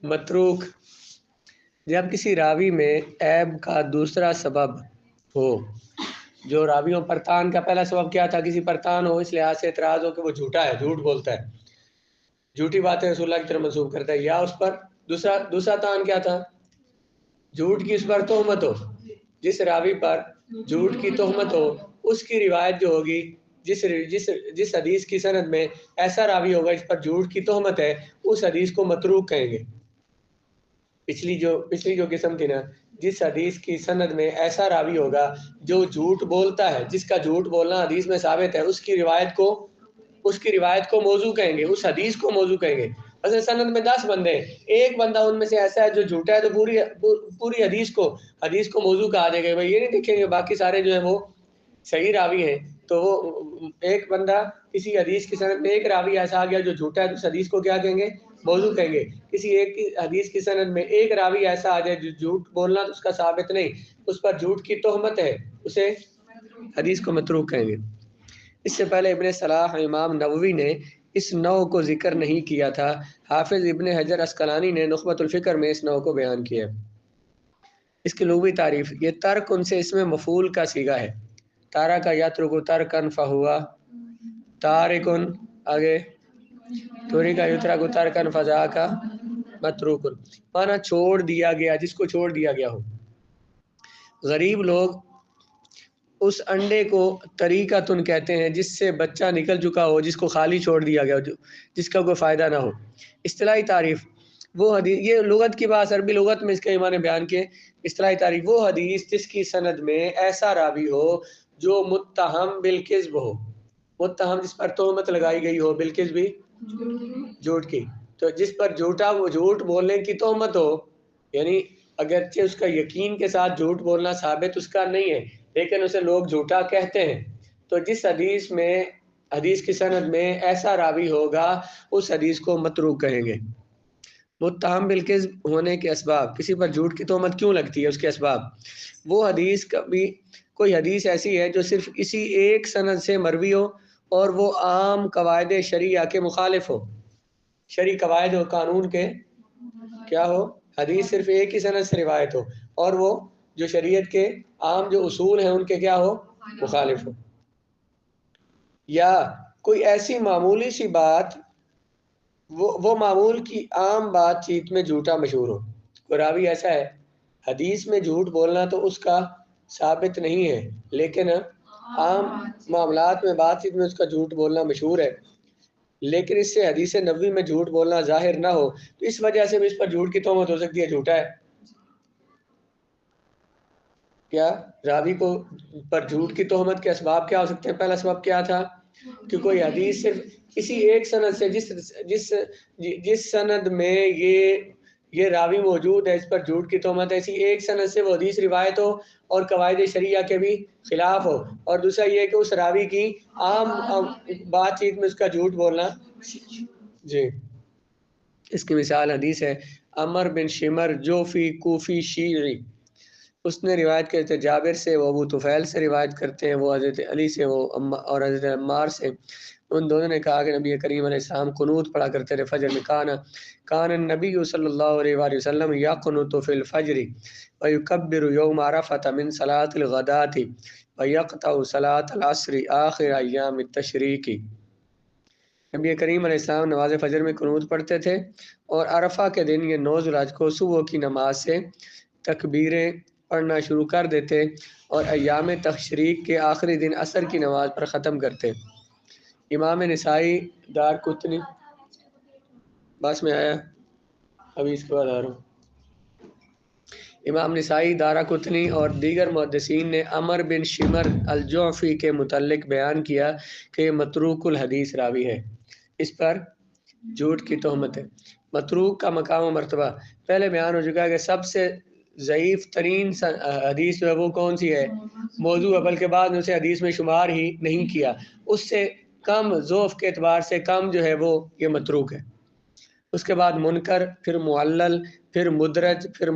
متروک، جب کسی راوی میں عیب کا دوسرا سبب ہو. جو راویوں پرتان کا پہلا سبب کیا تھا؟ کسی پرتان ہو، اس لحاظ سے اعتراض ہو کہ وہ جھوٹا ہے، جھوٹ بولتا ہے، جھوٹی باتیں رسول اللہ کی طرف منسوب کرتا ہے، یا اس پر دوسرا تان کیا تھا؟ جھوٹ کی اس پر تہمت ہو. جس راوی پر جھوٹ کی تہمت ہو، اس کی روایت جو ہوگی، جس حدیث کی سند میں ایسا راوی ہوگا جس پر جھوٹ کی تہمت ہے، اس حدیث کو متروک کہیں گے. پچھلی جو قسم تھی نا، جس حدیث کی سند میں ایسا راوی ہوگا جو جھوٹ بولتا ہے، جس کا جھوٹ بولنا حدیث میں ثابت ہے، اس کی روایت کو موضوع کہیں گے، اس حدیث کو موضوع کہیں گے. اصل سند میں 10 بندے ہیں، ایک بندہ ان میں سے ایسا ہے جو جھوٹا ہے، تو پوری حدیث کو موضوع کہا جائے گا. بھائی یہ نہیں دیکھیں گے باقی سارے جو ہیں وہ صحیح راوی ہیں، تو وہ ایک بندہ کسی حدیث کی سند میں ایک راوی ایسا آ گیا جو جھوٹا ہے، تو اس حدیث کو کیا کہیں گے؟ موضوع کہیں گے. کسی ایک حدیث کی سند میں ایک راوی ایسا آ جائے جو جھوٹ بولنا تو اس کا ثابت نہیں، اس پر جھوٹ کی تہمت ہے، اسے حدیث کو متروک کہیں گے. اس سے پہلے ابن صلاح امام نووی نے اس نوع کو ذکر نہیں کیا تھا. حافظ ابن حجر عسقلانی نے نخبۃ الفکر میں اس نوع کو بیان کیا. اس کی لغوی تعریف: یہ ترک ان سے اسم مفعول کا صیغہ ہے. تارا کا یترک ترکن فہوا تارکن، آگے توری کا یترک ترکن فضا کا متروکن، مانا چھوڑ دیا گیا، جس کو چھوڑ دیا گیا ہو. غریب لوگ اس انڈے کو طریقتن کہتے ہیں جس سے بچہ نکل چکا ہو، جس کو خالی چھوڑ دیا گیا ہو، جس کا کوئی فائدہ نہ ہو. اصطلاحی تعریف: وہ حدیث، یہ لغت کی بات، عربی لغت میں اس کے ایمان بیان کے. اصطلاحی تعریف: وہ حدیث جس کی سند میں ایسا راوی ہو جو متہم بالکذب ہو. متہم جس پر تہمت لگائی گئی ہو، بالکذب بھی جھوٹ کی، تو جس پر جھوٹ بولنے کی تہمت ہو، یعنی اگرچہ اس کا یقین کے ساتھ جھوٹ بولنا ثابت اس کا نہیں ہے، لیکن اسے لوگ جھوٹا کہتے ہیں، تو جس حدیث کی سند میں ایسا راوی ہوگا اس حدیث کو متروک کہیں گے. متہم بالکذب ہونے کے اسباب: کسی پر جھوٹ کی تہمت کیوں لگتی ہے، اس کے اسباب. وہ حدیث کوئی حدیث ایسی ہے جو صرف اسی ایک سند سے مروی ہو اور وہ عام قواعد شریعہ کے مخالف ہو. شرعی قواعد و قانون کے کیا ہو؟ حدیث صرف ایک ہی سند سے روایت ہو اور وہ جو شریعت کے عام جو اصول ہیں ان کے کیا ہو؟ مخالف ہو. یا کوئی ایسی معمولی سی بات، وہ معمول کی عام بات چیت میں جھوٹا مشہور ہو. کوئی راوی ایسا ہے، حدیث میں جھوٹ بولنا تو اس کا ثابت نہیں ہے، لیکن عام معاملات میں بات چیت میں اس کا جھوٹ بولنا مشہور ہے، لیکن اس سے حدیث نبوی میں جھوٹ بولنا ظاہر نہ ہو، تو اس وجہ سے بھی اس پر جھوٹ کی تہمت ہو سکتی ہے، جھوٹا ہے. کیا راوی کو پر جھوٹ کی تہمت کے اسباب کیا ہو سکتے ہیں؟ پہلا سبب کیا تھا کہ کوئی حدیث صرف کسی ایک سند سے، جس سند میں یہ راوی موجود ہے، اس پر جھوٹ کی تہمت ہے، اسی ایک سند سے وہ حدیث روایت ہو اور قواعد شریعہ کے بھی خلاف ہو. اور دوسرا یہ کہ اس راوی کی عام بات چیت میں اس کا جھوٹ بولنا. جی، اس کی مثال حدیث ہے عمر بن شمر جو فی کوفی شیعی، اس نے روایت کرتے ہیں جابر سے، وہ ابو طفیل سے روایت کرتے ہیں، وہ حضرت علی سے، اور حضرت عمار سے. ان دونوں نے کہا کہ نبی کریم علیہ السلام قنوت پڑھا کرتے تھے فجر میں. کان النبی صلی اللہ علیہ وآلہ وسلم یقنط فی الفجر ویکبر یوم عرفۃ من صلاۃ الغداۃ ویقطع صلاۃ العصر آخر ایام التشریق. نبی کریم علیہ السلام نماز فجر میں قنوت پڑھتے تھے اور عرفہ کے دن یہ 9 ذی الحج کو صبح کی نماز سے تکبیریں پڑھنا شروع کر دیتے اور ایام تشریق کے آخری دن عصر کی نماز پر ختم کرتے. امام نسائی دارقطنی، بس میں آیا ابھی اس کے بعد آ رہا ہوں. امام نسائی، دارقطنی اور دیگر محدثین نے عمر بن شمر الجعفی کے متعلق بیان کیا کہ یہ متروک الحدیث راوی ہے، اس پر جھوٹ کی تہمت ہے. متروک کا مقام و مرتبہ پہلے بیان ہو چکا ہے کہ سب سے ضعیف ترین حدیث جو ہے وہ کون سی ہے؟ موضوع ہے، بلکہ بعد میں اسے حدیث میں شمار ہی نہیں کیا. اس سے کم ضعف کے اعتبار سے کم جو ہے وہ یہ متروک ہے. اس کے بعد منکر، پھر معلل، پھر مدرج، پھر